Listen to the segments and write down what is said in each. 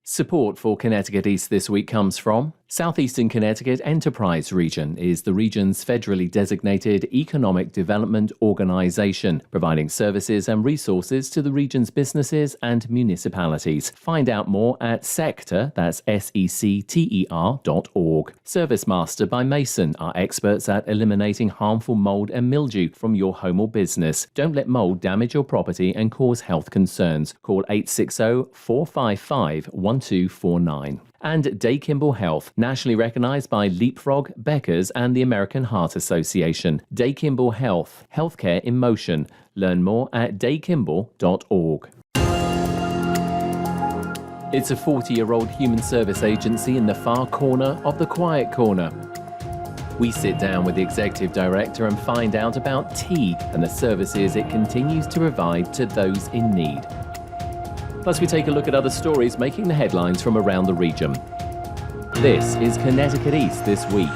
Support for Connecticut East this week comes from Southeastern Connecticut Enterprise Region is the region's federally designated economic development organization, providing services and resources to the region's businesses and municipalities. Find out more at sector, that's secter.org. Service Master by Mason are experts at eliminating harmful mold and mildew from your home or business. Don't let mold damage your property and cause health concerns. Call 860-455-1249. And Day Kimball Health, nationally recognized by Leapfrog, Becker's and the American Heart Association. Day Kimball Health, healthcare in motion. Learn more at daykimball.org. It's a 40-year-old human service agency in the far corner of the quiet corner. We sit down with the executive director and find out about TEEG and the services it continues to provide to those in need. Plus, we take a look at other stories making the headlines from around the region. This is Connecticut East This Week.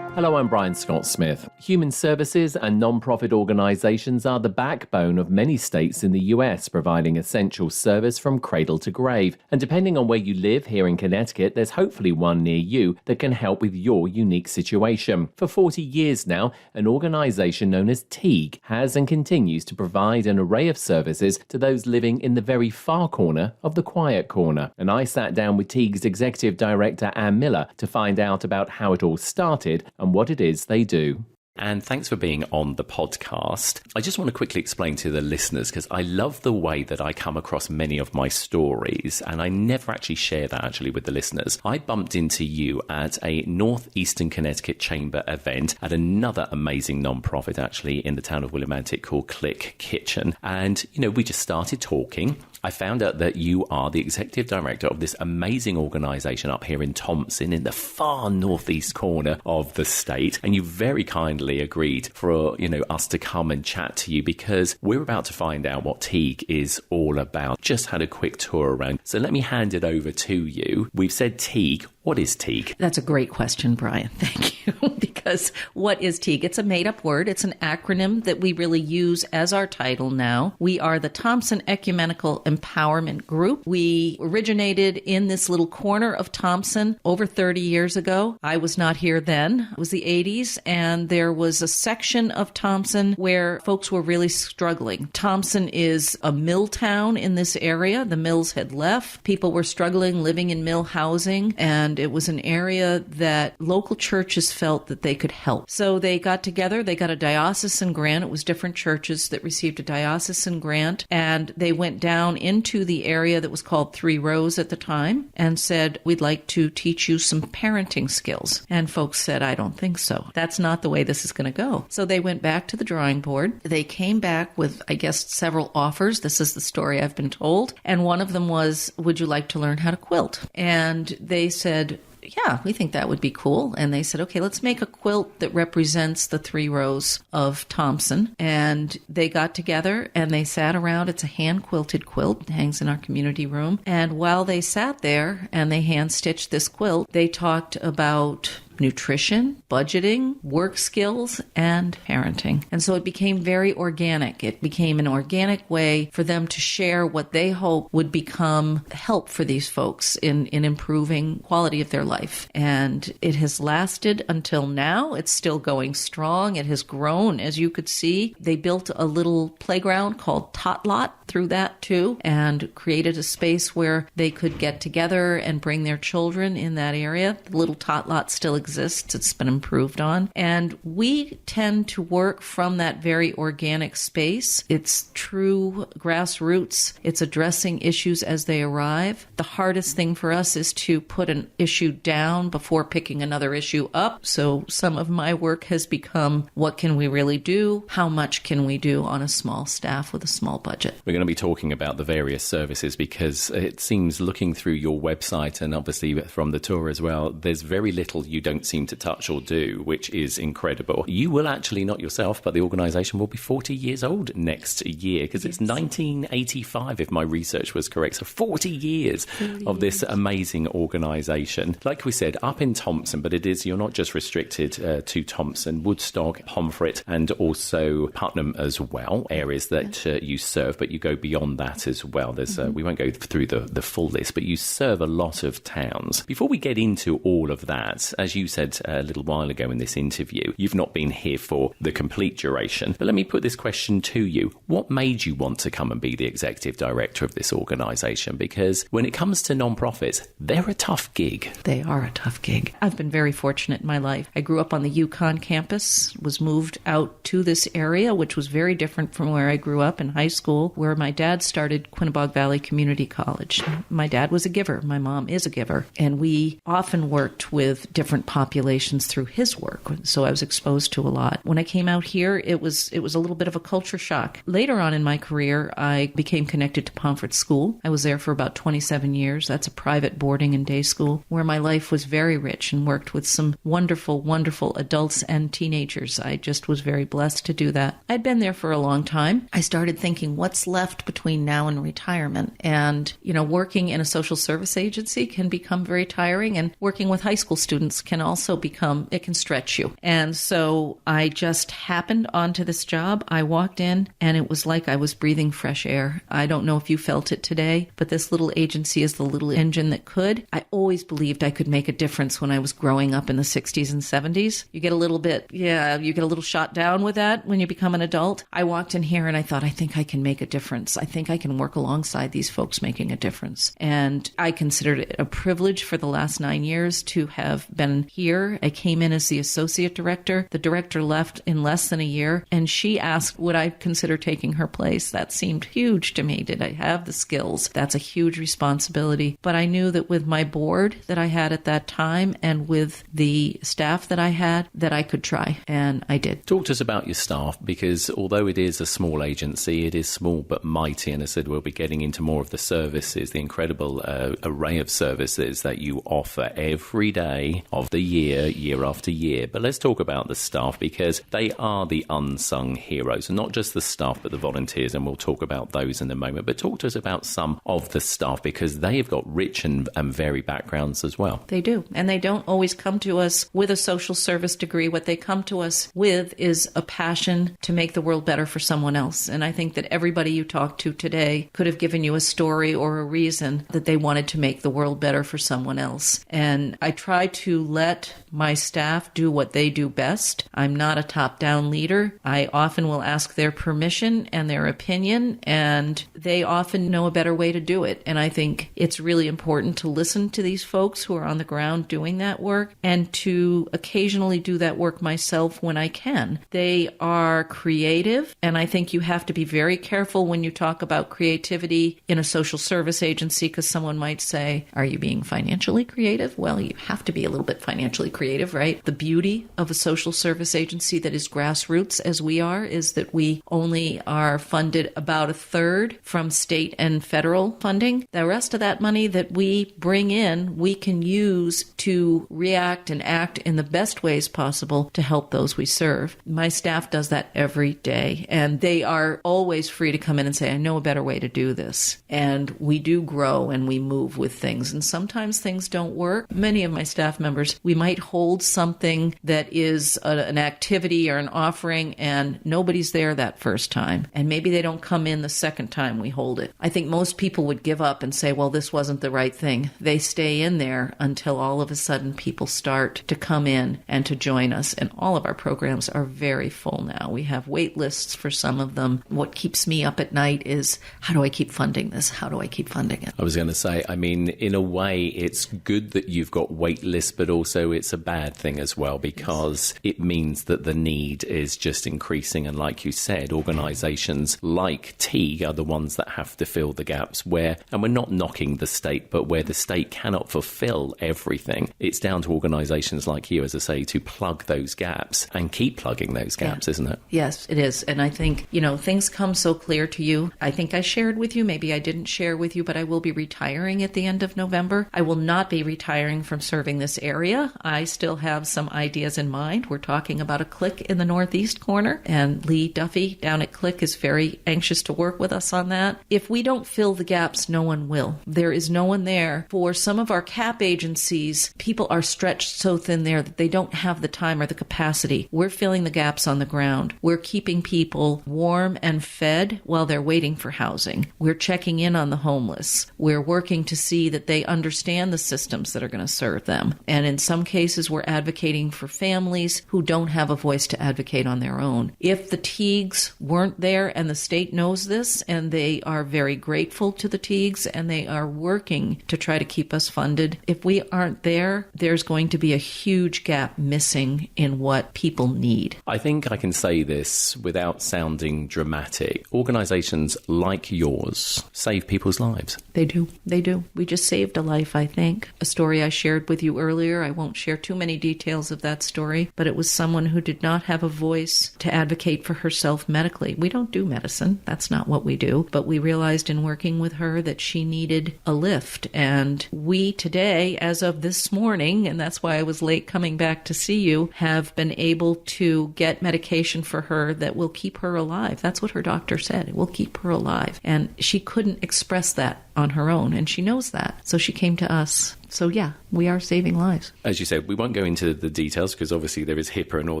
Hello, I'm Brian Scott-Smith. Human services and non-profit organizations are the backbone of many states in the US, providing essential service from cradle to grave. And depending on where you live here in Connecticut, there's hopefully one near you that can help with your unique situation. For 40 years now, an organization known as TEEG has and continues to provide an array of services to those living in the very far corner of the quiet corner. And I sat down with TEEG's executive director, Ann Miller, to find out about how it all started and what it is they do. And thanks for being on the podcast. I just want to quickly explain to the listeners, because I love the way that I come across many of my stories, and I never actually share that actually with the listeners. I bumped into you at a Northeastern Connecticut Chamber event at another amazing non-profit actually in the town of Willimantic called Click Kitchen. And, we just started talking. I found out that you are the executive director of this amazing organization up here in Thompson in the far northeast corner of the state. And you very kindly agreed for, us to come and chat to you because we're about to find out what TEEG is all about. Just had a quick tour around. So let me hand it over to you. We've said TEEG. What is TEEG? That's a great question, Brian. Thank you. Because what is TEEG? It's a made-up word. It's an acronym that we really use as our title now. We are the Thompson Ecumenical Empowerment Group. We originated in this little corner of Thompson over 30 years ago. I was not here then. It was the 80s, and there was a section of Thompson where folks were really struggling. Thompson is a mill town in this area. The mills had left. People were struggling living in mill housing, and it was an area that local churches felt that they could help. So they got together, they got a diocesan grant. It was different churches that received a diocesan grant, and they went down into the area that was called Three Rows at the time and said, we'd like to teach you some parenting skills. And folks said, I don't think so. That's not the way this is going to go. So they went back to the drawing board. They came back with, I guess, several offers. This is the story I've been told. And one of them was, would you like to learn how to quilt? And they said, yeah, we think that would be cool. And they said, okay, let's make a quilt that represents the 3 rows of Thompson. And they got together and they sat around. It's a hand-quilted quilt. It hangs in our community room. And while they sat there and they hand-stitched this quilt, they talked about nutrition, budgeting, work skills, and parenting. And so it became very organic. It became an organic way for them to share what they hope would become help for these folks in improving quality of their life. And it has lasted until now. It's still going strong. It has grown, as you could see. They built a little playground called Tot Lot through that too, and created a space where they could get together and bring their children in that area. The little Tot Lot still exists. It's been improved on. And we tend to work from that very organic space. It's true grassroots. It's addressing issues as they arrive. The hardest thing for us is to put an issue down before picking another issue up. So some of my work has become, what can we really do? How much can we do on a small staff with a small budget? We're going to be talking about the various services because it seems, looking through your website and obviously from the tour as well, there's very little you don't seem to touch or do, which is incredible. You will actually, not yourself, but the organisation will be 40 years old next year because it's 1985, if my research was correct. So 40 years of this amazing organisation. Like we said, up in Thompson, but you're not just restricted to Thompson, Woodstock, Pomfret, and also Putnam as well, areas that you serve, but you go beyond that as well. There's we won't go through the full list, but you serve a lot of towns. Before we get into all of that, as you said a little while ago in this interview, you've not been here for the complete duration. But let me put this question to you. What made you want to come and be the executive director of this organisation? Because when it comes to non-profits, they're a tough gig. They are a tough gig. I've been very fortunate in my life. I grew up on the Yukon campus, was moved out to this area, which was very different from where I grew up in high school, where my dad started Quinnebog Valley Community College. My dad was a giver. My mom is a giver. And we often worked with different populations through his work. So I was exposed to a lot. When I came out here, it was a little bit of a culture shock. Later on in my career, I became connected to Pomfret School. I was there for about 27 years. That's a private boarding and day school where my life was very rich and worked with some wonderful, wonderful adults and teenagers. I just was very blessed to do that. I'd been there for a long time. I started thinking, what's left between now and retirement? And, working in a social service agency can become very tiring, and working with high school students can also it can stretch you. And so I just happened onto this job. I walked in and it was like I was breathing fresh air. I don't know if you felt it today, but this little agency is the little engine that could. I always believed I could make a difference when I was growing up in the 60s and 70s. You get a little shot down with that when you become an adult. I walked in here and I thought, I think I can make a difference. I think I can work alongside these folks making a difference. And I considered it a privilege for the last 9 years to have been here. I came in as the associate director. The director left in less than a year, and she asked, would I consider taking her place? That seemed huge to me. Did I have the skills? That's a huge responsibility. But I knew that with my board that I had at that time and with the staff that I had, that I could try, and I did. Talk to us about your staff, because although it is a small agency, it is small but mighty, and I said we'll be getting into more of the services, the incredible array of services that you offer every day of the year after year. But let's talk about the staff, because they are the unsung heroes, and not just the staff but the volunteers, and we'll talk about those in a moment. But talk to us about some of the staff, because they have got rich and varied backgrounds as well. They do, and they don't always come to us with a social service degree. What they come to us with is a passion to make the world better for someone else. And I think that everybody you talk to today could have given you a story or a reason that they wanted to make the world better for someone else. And I try to let my staff do what they do best. I'm not a top-down leader. I often will ask their permission and their opinion, and they often know a better way to do it. And I think it's really important to listen to these folks who are on the ground doing that work, and to occasionally do that work myself when I can. They are creative, and I think you have to be very careful when you talk about creativity in a social service agency, because someone might say, are you being financially creative? Well, you have to be a little bit financially creative, right? The beauty of a social service agency that is grassroots, as we are, is that we only are funded about a third from state and federal funding. The rest of that money that we bring in, we can use to react and act in the best ways possible to help those we serve. My staff does that every day, and they are always free to come in and say, I know a better way to do this. And we do grow and we move with things, and sometimes things don't work. Many of my staff members, we might hold something that is an activity or an offering, and nobody's there that first time, and maybe they don't come in the second time we hold it. I think most people would give up and say, well, this wasn't the right thing. They stay in there until all of a sudden people start to come in and to join us, and all of our programs are very full now. We have wait lists for some of them. What keeps me up at night is, how do I keep funding this? How do I keep funding it? I was going to say, I mean, in a way, it's good that you've got wait lists, but also it's a bad thing as well, because it means that the need is just increasing. And like you said, organisations like TEEG are the ones that have to fill the gaps where, and we're not knocking the state, but where the state cannot fulfil everything, it's down to organisations like you, as I say, to plug those gaps and keep plugging those gaps, isn't it? Yes, it is. And I think, things come so clear to you. I think I shared with you, maybe I didn't share with you, but I will be retiring at the end of November. I will not be retiring from serving this area. I still have some ideas in mind. We're talking about a click in the northeast corner, and Lee Duffy down at Click is very anxious to work with us on that. If we don't fill the gaps, no one will. There is no one there. For some of our CAP agencies, people are stretched so thin there that they don't have the time or the capacity. We're filling the gaps on the ground. We're keeping people warm and fed while they're waiting for housing. We're checking in on the homeless. We're working to see that they understand the systems that are going to serve them. And in some cases, we're advocating for families who don't have a voice to advocate on their own. If the TEEGs weren't there, and the state knows this, and they are very grateful to the TEEGs, and they are working to try to keep us funded, if we aren't there, there's going to be a huge gap missing in what people need. I think I can say this without sounding dramatic. Organizations like yours save people's lives. They do. They do. We just saved a life, I think. A story I shared with you earlier, I won't share too many details of that story, but it was someone who did not have a voice to advocate for herself medically. We don't do medicine. That's not what we do. But we realized in working with her that she needed a lift. And we today, as of this morning, and that's why I was late coming back to see you, have been able to get medication for her that will keep her alive. That's what her doctor said. It will keep her alive. And she couldn't express that on her own, and she knows that. So she came to us. So yeah, we are saving lives. As you said, we won't go into the details because obviously there is HIPAA and all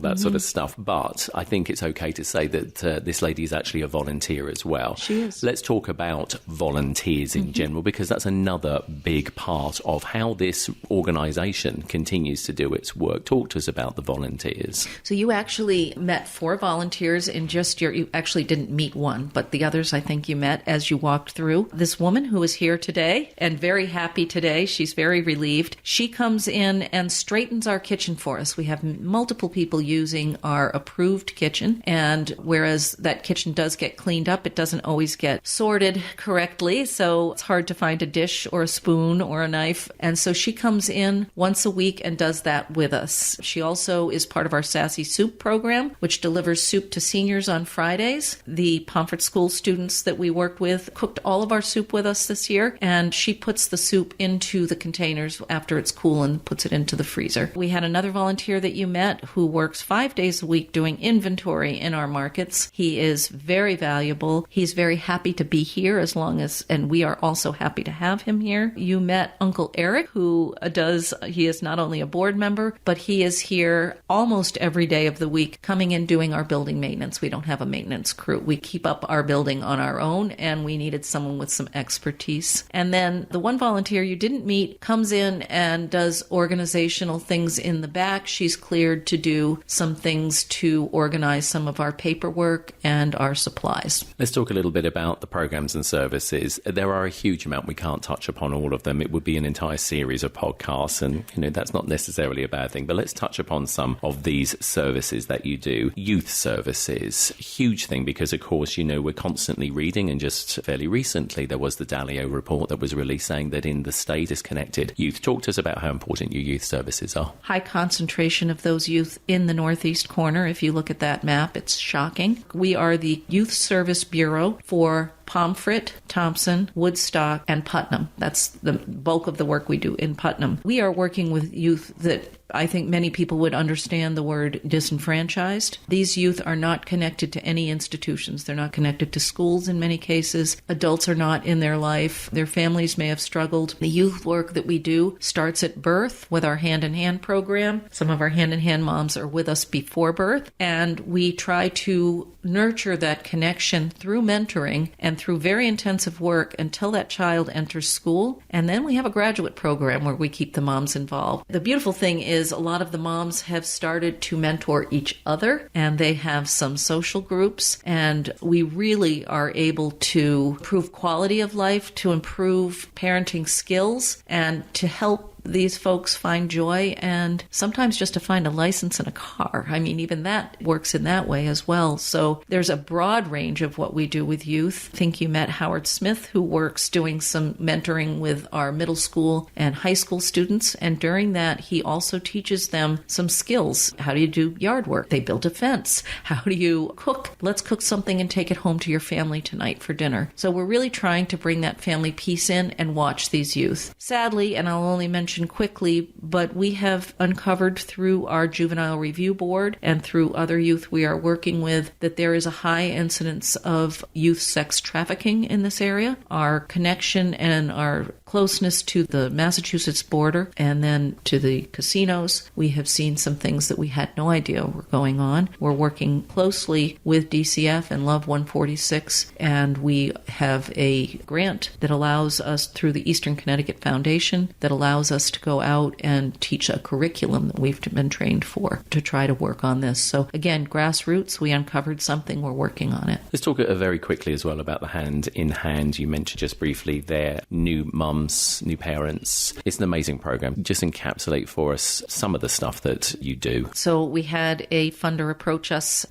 that sort of stuff, but I think it's okay to say that this lady is actually a volunteer as well. She is. Let's talk about volunteers in general, because that's another big part of how this organisation continues to do its work. Talk to us about the volunteers. So you actually met 4 volunteers in just you actually didn't meet one, but the others I think you met as you walked through. This woman who is here today and very happy today, she's very relieved. She comes in and straightens our kitchen for us. We have multiple people using our approved kitchen, and whereas that kitchen does get cleaned up, it doesn't always get sorted correctly, so it's hard to find a dish or a spoon or a knife. And so she comes in once a week and does that with us. She also is part of our Sassy Soup program, which delivers soup to seniors on Fridays. The Pomfret School students that we worked with cooked all of our soup with us this year, and she puts the soup into the containers after it's cool and puts it into the freezer. We had another volunteer that you met who works 5 days a week doing inventory in our markets. He is very valuable. He's very happy to be here and we are also happy to have him here. You met Uncle Eric, he is not only a board member, but he is here almost every day of the week coming in doing our building maintenance. We don't have a maintenance crew. We keep up our building on our own, and we needed someone with some expertise. And then the one volunteer you didn't meet comes in and does organizational things in the back. She's cleared to do some things to organize some of our paperwork and our supplies. Let's talk a little bit about the programs and services. There are a huge amount. We can't touch upon all of them. It would be an entire series of podcasts, and that's not necessarily a bad thing. But let's touch upon some of these services that you do. Youth services, huge thing, because of course, we're constantly reading, and just fairly recently there was the Dalio report that was released saying that in the state is connected youth. Talk to us about how important your youth services are. High concentration of those youth in the northeast corner. If you look at that map, it's shocking. We are the Youth Service Bureau for Pomfret, Thompson, Woodstock, and Putnam. That's the bulk of the work we do in Putnam. We are working with youth that I think many people would understand the word disenfranchised. These youth are not connected to any institutions. They're not connected to schools in many cases. Adults are not in their life. Their families may have struggled. The youth work that we do starts at birth with our hand-in-hand program. Some of our hand-in-hand moms are with us before birth, and we try to nurture that connection through mentoring and through very intensive work until that child enters school. And then we have a graduate program where we keep the moms involved. The beautiful thing is a lot of the moms have started to mentor each other, and they have some social groups, and we really are able to improve quality of life, to improve parenting skills, and to help these folks find joy, and sometimes just to find a license in a car. I mean, even that works in that way as well. So there's a broad range of what we do with youth. I think you met Howard Smith, who works doing some mentoring with our middle school and high school students. And during that, he also teaches them some skills. How do you do yard work? They build a fence. How do you cook? Let's cook something and take it home to your family tonight for dinner. So we're really trying to bring that family piece in and watch these youth. Sadly, and I'll only mention quickly, but we have uncovered through our juvenile review board and through other youth we are working with that there is a high incidence of youth sex trafficking in this area. Our connection and our closeness to the Massachusetts border and then to the casinos, we have seen some things that we had no idea were going on. We're working closely with DCF and Love 146, and we have a grant that allows us through the Eastern Connecticut Foundation that allows us to go out and teach a curriculum that we've been trained for to try to work on this. So again, grassroots, we uncovered something, we're working on it. Let's talk very quickly as well about the Hand in Hand. You mentioned just briefly there, new mums, new parents. It's an amazing program. Just encapsulate for us some of the stuff that you do. So we had a funder approach us,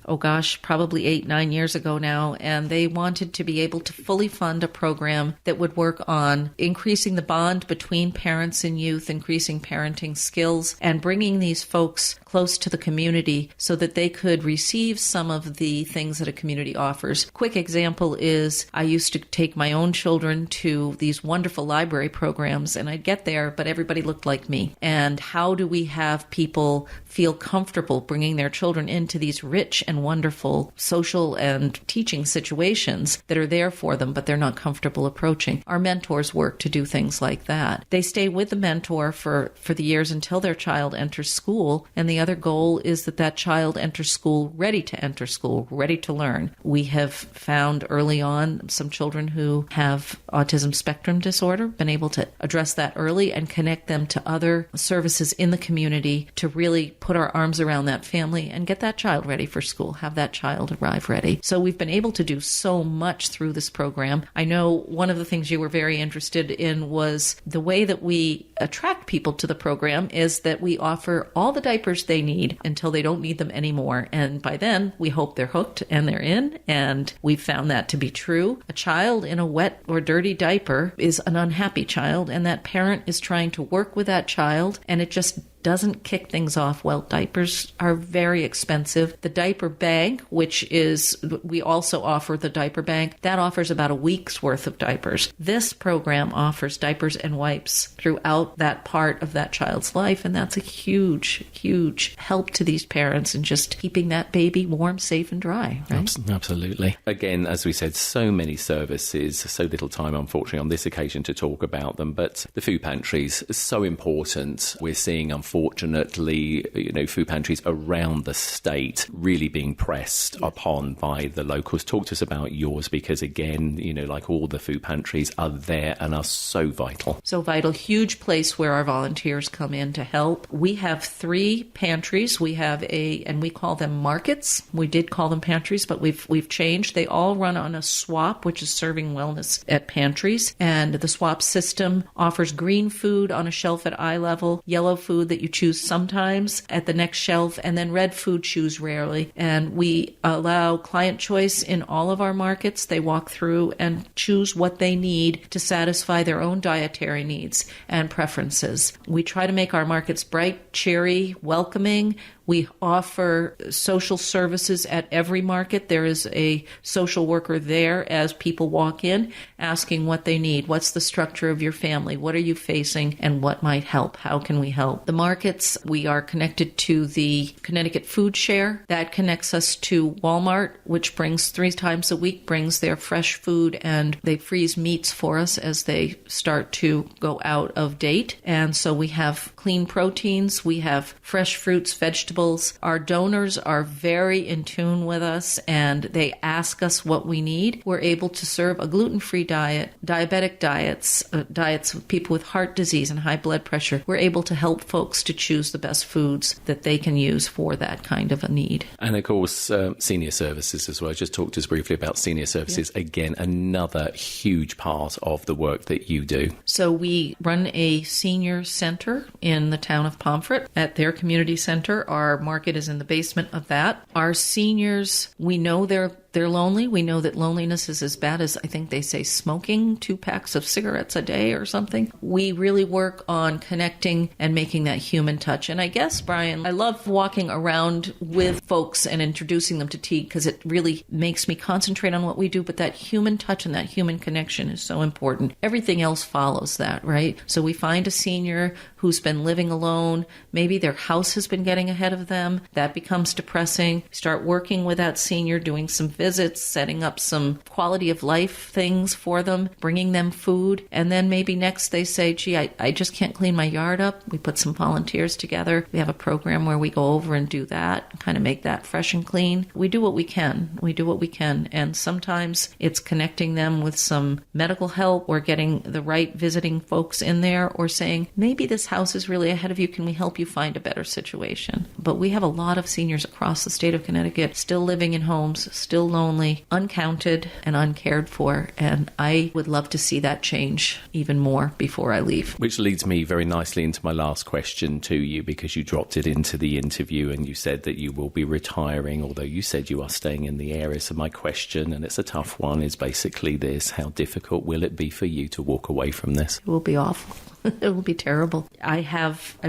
probably 8-9 years ago now, and they wanted to be able to fully fund a program that would work on increasing the bond between parents and youth, increasing parenting skills, and bringing these folks close to the community so that they could receive some of the things that a community offers. Quick example is I used to take my own children to these wonderful library programs, and I'd get there, but everybody looked like me. And how do we have people feel comfortable bringing their children into these rich and wonderful social and teaching situations that are there for them, but they're not comfortable approaching? Our mentors work to do things like that. They stay with the mentor for the years until their child enters school, and the other goal is that that child enters school ready to enter school, ready to learn. We have found early on some children who have autism spectrum disorder, been able to address that early and connect them to other services in the community to really put our arms around that family and get that child ready for school, have that child arrive ready. So we've been able to do so much through this program. I know one of the things you were very interested in was the way that we attract people to the program is that we offer all the diapers they need until they don't need them anymore. And by then, we hope they're hooked and they're in. And we've found that to be true. A child in a wet or dirty diaper is an unhappy child, and that parent is trying to work with that child, and it just doesn't kick things off well. Diapers are very expensive. The diaper bank, which is, we also offer the diaper bank, that offers about a week's worth of diapers. This program offers diapers and wipes throughout that part of that child's life, and that's a huge, huge help to these parents in just keeping that baby warm, safe, and dry, right? Absolutely. Again, as we said, so many services, so little time, unfortunately, on this occasion to talk about them, but the food pantries are so important. We're seeing, unfortunately, food pantries around the state really being pressed upon by the locals. Talk to us about yours, because again, like all the food pantries are there and are so vital. So vital, huge place where our volunteers come in to help. We have 3 pantries. We have and we call them markets. We did call them pantries, but we've changed. They all run on a swap, which is serving wellness at pantries. And the swap system offers green food on a shelf at eye level, yellow food that you choose sometimes at the next shelf, and then red food choose rarely. And we allow client choice in all of our markets. They walk through and choose what they need to satisfy their own dietary needs and preferences. We try to make our markets bright, cheery, welcoming. We offer social services at every market. There is a social worker there as people walk in asking what they need. What's the structure of your family? What are you facing and what might help? How can we help? The markets, we are connected to the Connecticut Food Share. That connects us to Walmart, which brings 3 times a week, brings their fresh food, and they freeze meats for us as they start to go out of date. And so we have clean proteins. We have fresh fruits, vegetables. Our donors are very in tune with us, and they ask us what we need. We're able to serve a gluten-free diet, diabetic diets, diets of people with heart disease and high blood pressure. We're able to help folks to choose the best foods that they can use for that kind of a need. And of course, senior services as well. Just talk to us briefly about senior services. Yes. Again, another huge part of the work that you do. So we run a senior center in the town of Pomfret at their community center. Our market is in the basement of that. Our seniors, we know they're lonely. We know that loneliness is as bad as, I think they say, smoking 2 packs of cigarettes a day or something. We really work on connecting and making that human touch. And I guess, Brian, I love walking around with folks and introducing them to TEEG because it really makes me concentrate on what we do. But that human touch and that human connection is so important. Everything else follows that, right? So we find a senior who's been living alone. Maybe their house has been getting ahead of them. That becomes depressing. Start working with that senior, doing some visits, setting up some quality of life things for them, bringing them food. And then maybe next they say, gee, I just can't clean my yard up. We put some volunteers together. We have a program where we go over and do that, kind of make that fresh and clean. We do what we can. We do what we can. And sometimes it's connecting them with some medical help or getting the right visiting folks in there or saying, maybe this house is really ahead of you. Can we help you find a better situation? But we have a lot of seniors across the state of Connecticut still living in homes, still lonely, uncounted, and uncared for. And I would love to see that change even more before I leave. Which leads me very nicely into my last question to you, because you dropped it into the interview and you said that you will be retiring, although you said you are staying in the area. So my question, and it's a tough one, is basically this: how difficult will it be for you to walk away from this? It will be awful. It will be terrible. I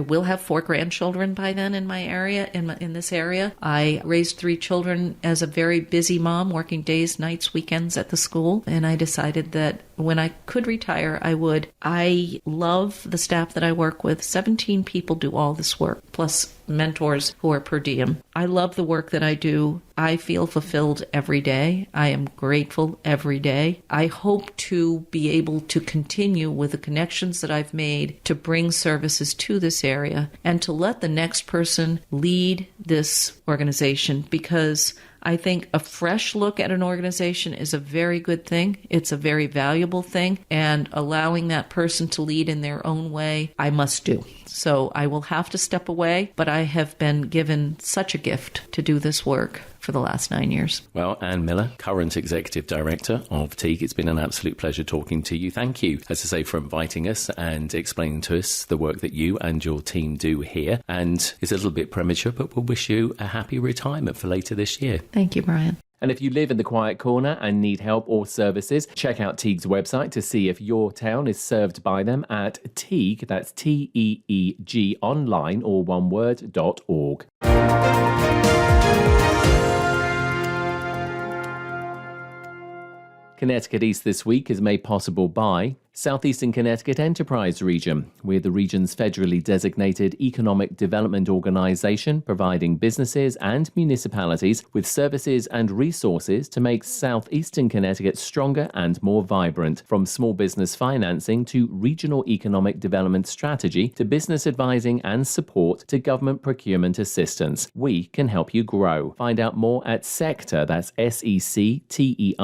will have 4 grandchildren by then in my area, in this area. I raised 3 children as a very busy mom, working days, nights, weekends at the school. And I decided that when I could retire, I would. I love the staff that I work with. 17 people do all this work, plus mentors who are per diem. I love the work that I do. I feel fulfilled every day. I am grateful every day. I hope to be able to continue with the connections that I've made to bring services to this area and to let the next person lead this organization, because I think a fresh look at an organization is a very good thing. It's a very valuable thing, and allowing that person to lead in their own way, I must do. So I will have to step away, but I have been given such a gift to do this work for the last 9 years. Well, Anne Miller, current Executive Director of TEEG, it's been an absolute pleasure talking to you. Thank you, as I say, for inviting us and explaining to us the work that you and your team do here. And it's a little bit premature, but we'll wish you a happy retirement for later this year. Thank you, Brian. And if you live in the Quiet Corner and need help or services, check out TEEG's website to see if your town is served by them at TEEG, that's TEEG online, or one word, .org. Connecticut East This Week is made possible by Southeastern Connecticut Enterprise Region. We're the region's federally designated economic development organization, providing businesses and municipalities with services and resources to make Southeastern Connecticut stronger and more vibrant. From small business financing to regional economic development strategy to business advising and support to government procurement assistance, we can help you grow. Find out more at sector, that's secter.org.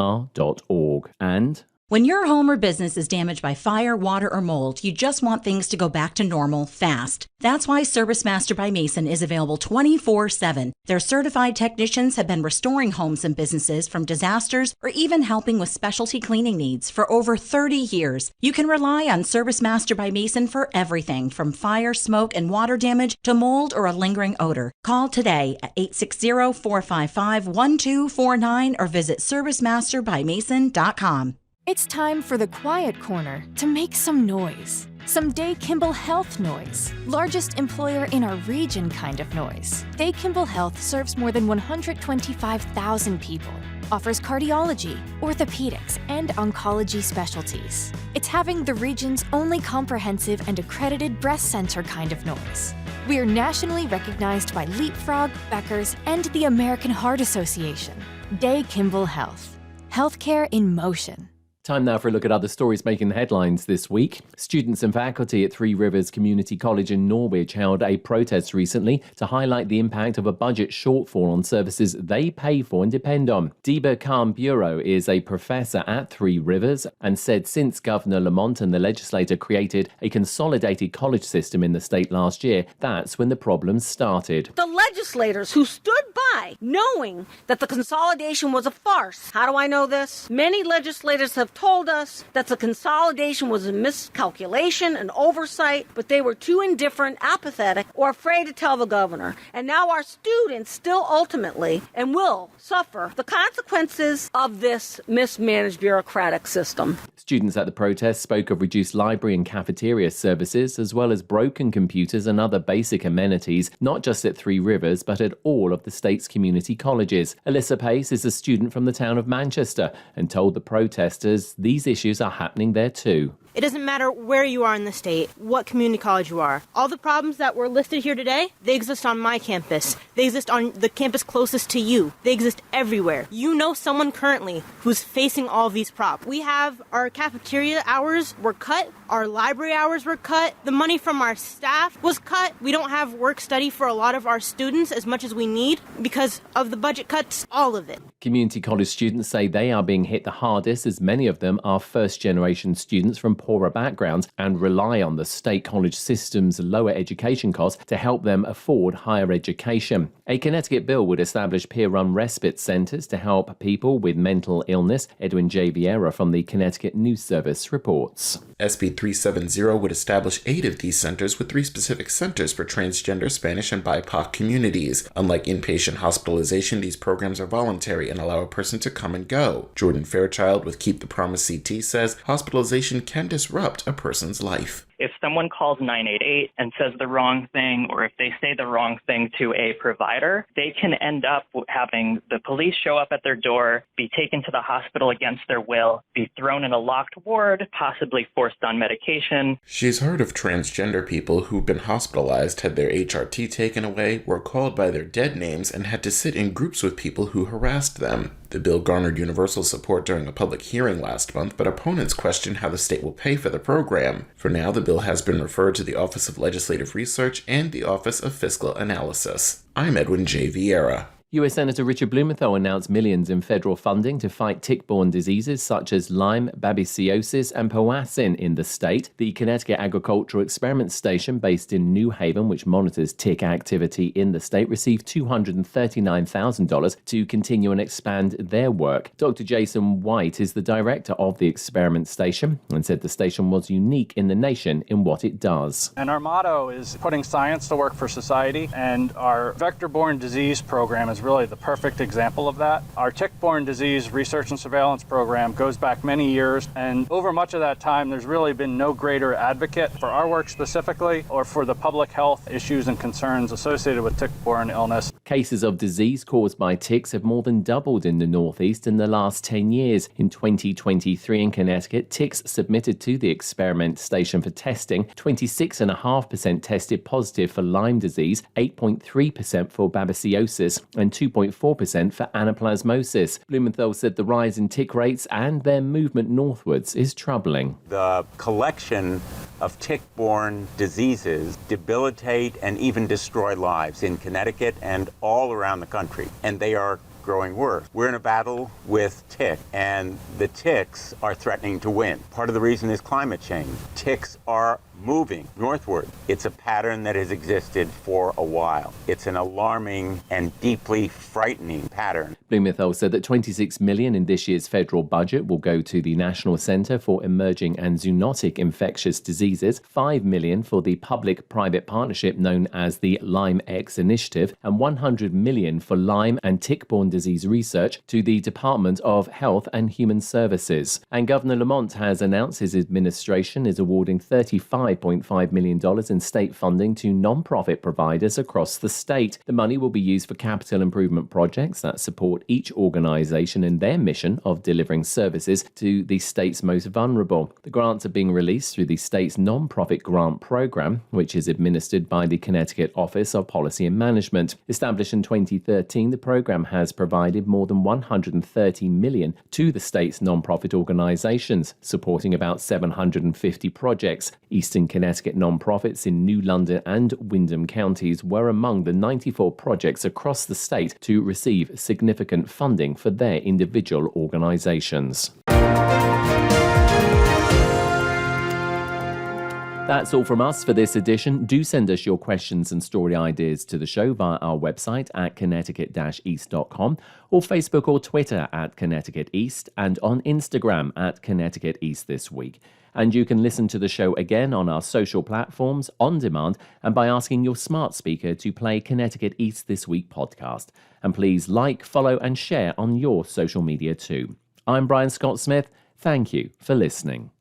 And when your home or business is damaged by fire, water, or mold, you just want things to go back to normal fast. That's why ServiceMaster by Mason is available 24/7. Their certified technicians have been restoring homes and businesses from disasters or even helping with specialty cleaning needs for over 30 years. You can rely on ServiceMaster by Mason for everything from fire, smoke, and water damage to mold or a lingering odor. Call today at 860-455-1249 or visit ServiceMasterByMason.com. It's time for the Quiet Corner to make some noise. Some Day Kimball Health noise. Largest employer in our region kind of noise. Day Kimball Health serves more than 125,000 people. Offers cardiology, orthopedics, and oncology specialties. It's having the region's only comprehensive and accredited breast center kind of noise. We are nationally recognized by Leapfrog, Becker's, and the American Heart Association. Day Kimball Health. Healthcare in motion. Time now for a look at other stories making headlines this week. Students and faculty at Three Rivers Community College in Norwich held a protest recently to highlight the impact of a budget shortfall on services they pay for and depend on. Deba Khan Bureau is a professor at Three Rivers and said since Governor Lamont and the legislature created a consolidated college system in the state last year, that's when the problems started. The legislators who stood by knowing that the consolidation was a farce. How do I know this? Many legislators have told us that the consolidation was a miscalculation, an oversight, but they were too indifferent, apathetic, or afraid to tell the governor. And now our students still ultimately and will suffer the consequences of this mismanaged bureaucratic system. Students at the protest spoke of reduced library and cafeteria services, as well as broken computers and other basic amenities, not just at Three Rivers, but at all of the state's community colleges. Alyssa Pace is a student from the town of Manchester and told the protesters these issues are happening there too. It doesn't matter where you are in the state, what community college you are. All the problems that were listed here today, they exist on my campus. They exist on the campus closest to you. They exist everywhere. You know someone currently who's facing all of these problems. We have our cafeteria hours were cut. Our library hours were cut. The money from our staff was cut. We don't have work study for a lot of our students as much as we need because of the budget cuts, all of it. Community college students say they are being hit the hardest, as many of them are first-generation students from poorer backgrounds and rely on the state college system's lower education costs to help them afford higher education. A Connecticut bill would establish peer-run respite centres to help people with mental illness. Edwin J. Vieira from the Connecticut News Service reports. SB 370 would establish 8 of these centers with 3 specific centers for transgender, Spanish, and BIPOC communities. Unlike inpatient hospitalization, these programs are voluntary and allow a person to come and go. Jordan Fairchild with Keep the Promise CT says hospitalization can disrupt a person's life. If someone calls 988 and says the wrong thing, or if they say the wrong thing to a provider, they can end up having the police show up at their door, be taken to the hospital against their will, be thrown in a locked ward, possibly forced on medication. She's heard of transgender people who've been hospitalized, had their HRT taken away, were called by their dead names, and had to sit in groups with people who harassed them. The bill garnered universal support during a public hearing last month, but opponents question how the state will pay for the program. For now, the bill has been referred to the Office of Legislative Research and the Office of Fiscal Analysis. I'm Edwin J. Vieira. US Senator Richard Blumenthal announced millions in federal funding to fight tick-borne diseases such as Lyme, babesiosis, and powassin in the state. The Connecticut Agricultural Experiment Station, based in New Haven, which monitors tick activity in the state, received $239,000 to continue and expand their work. Dr. Jason White is the director of the experiment station and said the station was unique in the nation in what it does. And our motto is putting science to work for society, and our vector-borne disease program is really the perfect example of that. Our tick-borne disease research and surveillance program goes back many years, and over much of that time there's really been no greater advocate for our work specifically or for the public health issues and concerns associated with tick-borne illness. Cases of disease caused by ticks have more than doubled in the Northeast in the last 10 years. In 2023 in Connecticut, ticks submitted to the experiment station for testing, 26.5% tested positive for Lyme disease, 8.3% for babesiosis, and 2.4% for anaplasmosis. Blumenthal said the rise in tick rates and their movement northwards is troubling. The collection of tick-borne diseases debilitate and even destroy lives in Connecticut and all around the country, and they are growing worse. We're in a battle with tick, and the ticks are threatening to win. Part of the reason is climate change. Ticks are moving northward. It's a pattern that has existed for a while. It's an alarming and deeply frightening pattern. Blumenthal said that $26 million in this year's federal budget will go to the National Center for Emerging and Zoonotic Infectious Diseases, $5 million for the public-private partnership known as the LymeX Initiative, and $100 million for Lyme and tick-borne disease research to the Department of Health and Human Services. And Governor Lamont has announced his administration is awarding $35 $25.5 million in state funding to nonprofit providers across the state. The money will be used for capital improvement projects that support each organization in their mission of delivering services to the state's most vulnerable. The grants are being released through the state's nonprofit grant program, which is administered by the Connecticut Office of Policy and Management. Established in 2013, the program has provided more than $130 million to the state's nonprofit organizations, supporting about 750 projects. Eastern Connecticut nonprofits in New London and Windham counties were among the 94 projects across the state to receive significant funding for their individual organizations. That's all from us for this edition. Do send us your questions and story ideas to the show via our website at connecticut-east.com or Facebook or Twitter at Connecticut East and on Instagram at Connecticut East This Week. And you can listen to the show again on our social platforms, on demand, and by asking your smart speaker to play Connecticut East This Week podcast. And please like, follow, and share on your social media too. I'm Brian Scott Smith. Thank you for listening.